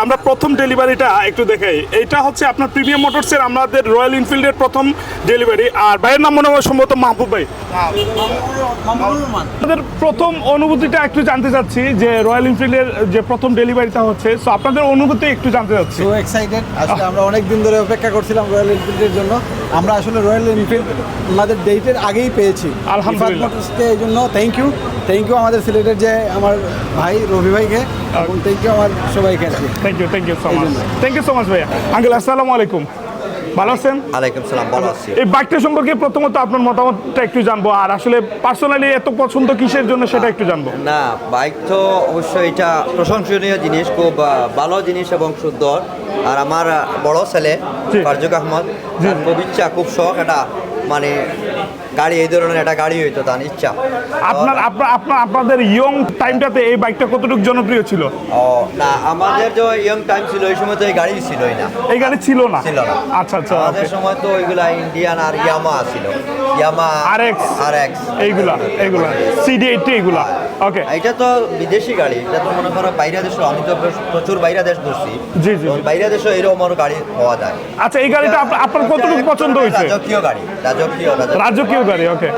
আমরা প্রথম ডেলিভারিটা একটু দেখাই। এইটা হচ্ছে আপনার প্রিমিয়াম মোটরসের আমাদের রয়্যাল এনফিল্ডের প্রথম ডেলিভারি। আর ভাইয়ের নাম মনে হয় সম্ভবত মাহবুব ভাই। আপনাদের প্রথম অনুভূতিটা একটু জানতে চাচ্ছি যে রয়্যাল এনফিল্ডের যে প্রথম ডেলিভারিটা হচ্ছে, সো আপনাদের অনুভূতি একটু জানতে চাচ্ছি। সো এক্সাইটেড, আসলে আমরা অনেক দিন ধরে অপেক্ষা করছিলাম রয়্যাল এনফিল্ডের জন্য। আমরা আসলে রয়্যাল এনফিল্ড আমাদের ডেটের আগেই পেয়েছি আলহামদুলিল্লাহ। এই জন্য থ্যাংক ইউ আমাদের সিলেটের যে আমার ভাই রবি ভাইকে, এবং থ্যাংক ইউ আমার সবাইকে। থ্যাংক ইউ সো মাচ ভাইয়া। আঙ্কেল আসসালামু আলাইকুম, ভালো আছেন? ওয়ালাইকুম সালাম, ভালো আছি। এই বাইকটা সম্পর্কে প্রথমত আপনার মতামতটা একটু জানবো, আর আসলে পার্সোনালি এত পছন্দ কিসের জন্য সেটা একটু জানবো। না, বাইক তো অবশ্যই এটা প্রশংসনীয় জিনিস, খুব ভালো জিনিস এবং সুন্দর। আর আমার বড় ছেলে ফারজুক আহমদ, খুব ইচ্ছা, খুব শখ এটা, মানে গাড়ি এই ধরনের একটা গাড়ি হইতো তার ইচ্ছা। আপনাদের ইয়ং টাইমটাতে এই বাইকটা কতটুকু জনপ্রিয় ছিল? ও না, আমাদের যে ইয়ং টাইম ছিল ওই সময় তো এই গাড়ি ছিলই না। এই গাড়ি ছিল না? আচ্ছা। আমাদের সময় তো ওইগুলা ইন্ডিয়ান আর ইয়ামা ছিল, ইয়ামা আরএক্স এইগুলা CD80 এইগুলা। ওকে, এটা তো বিদেশি গাড়ি, এটা তো মনে করো বাইরে দেশ, আমি তো প্রচুর বাইরে দেশ ঘুরছি। জি, বাইরে দেশে এরকম গাড়ি পাওয়া যায়। আচ্ছা, এই গাড়িটা আপনার কতটুকু পছন্দ হয়েছে? রাজকীয় গাড়ি, রাজকীয় গাড়ি। ওকে,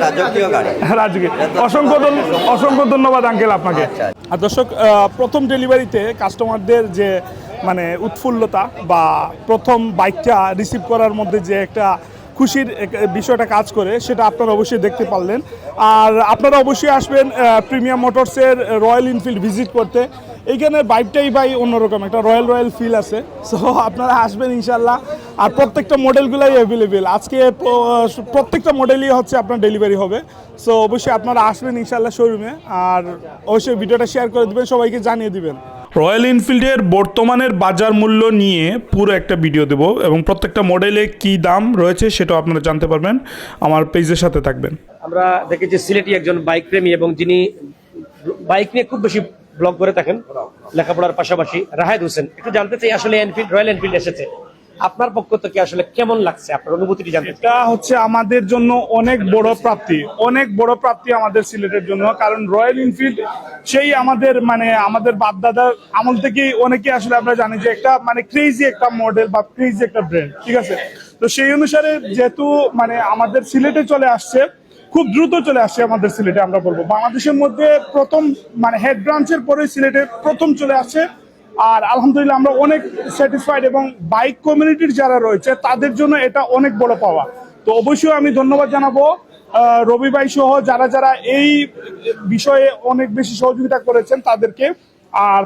রাজকীয় গাড়ি। অসংখ্য ধন্যবাদ আঙ্কেল আপনাকে। আর দর্শক, প্রথম ডেলিভারিতে কাস্টমারদের যে মানে উৎফুল্লতা বা প্রথম বাইকটা রিসিভ করার মধ্যে যে একটা খুশির বিষয়টা কাজ করে, সেটা আপনারা অবশ্যই দেখতে পারলেন। আর আপনারা অবশ্যই আসবেন প্রিমিয়াম মোটরসের রয়্যাল এনফিল্ড ভিজিট করতে। এইখানে বাইকটাই ভাই অন্যরকম একটা রয়্যাল ফিল আছে। সো আপনারা আসবেন ইনশাল্লাহ। আর প্রত্যেকটা মডেলগুলাই অ্যাভেলেবেল, আজকে প্রত্যেকটা মডেলই হচ্ছে আপনার ডেলিভারি হবে। সো অবশ্যই আপনারা আসবেন ইনশাল্লাহ শোরুমে, আর অবশ্যই ভিডিওটা শেয়ার করে দেবেন, সবাইকে জানিয়ে দিবেন। রয়্যাল এনফিল্ডের বর্তমানের বাজার মূল্য নিয়ে পুরো একটা ভিডিও দেব, এবং প্রত্যেকটা মডেলে কি দাম রয়েছে সেটাও আপনারা জানতে পারবেন। আমার পেজের সাথে থাকবেন। আমরা দেখেছি সিলেটি একজন বাইক প্রেমী, এবং যিনি বাইক নিয়ে খুব বেশি ব্লগ করে থাকেন লেখাপড়ার পাশাপাশি, রাহেদ হোসেন। একটু জানতে চাই আসলে রয়্যাল এনফিল্ড এসেছে, আপনার পক্ষ থেকে আসলে কেমন লাগছে, আপনার অনুভূতিটি জানতে চাই। এটা হচ্ছে আমাদের জন্য অনেক বড় প্রাপ্তি আমাদের সিলেটের জন্য। কারণ রয়্যাল এনফিল্ড সেই আমাদের বাপদাদার আমল থেকেই অনেকে আসলে আমরা জানি যে একটা মানে ক্রেজি একটা মডেল বা ক্রেজি একটা ব্র্যান্ড, ঠিক আছে? তো সেই অনুসারে যেহেতু মানে আমাদের সিলেটে চলে আসছে, খুব দ্রুত চলে আসছে আমাদের সিলেটে, আমরা বলবো বাংলাদেশের মধ্যে প্রথম মানে হেড ব্রাঞ্চের পরে সিলেটে প্রথম চলে আসছে। আর আলহামদুলিল্লাহ আমরা অনেক স্যাটিসফাইড, এবং বাইক কমিউনিটির যারা রয়েছে তাদের জন্য এটা অনেক বড় পাওয়া। তো অবশ্যই আমি ধন্যবাদ জানাবো রবি ভাই সহ যারা এই বিষয়ে অনেক বেশি সহযোগিতা করেছেন তাদেরকে। আর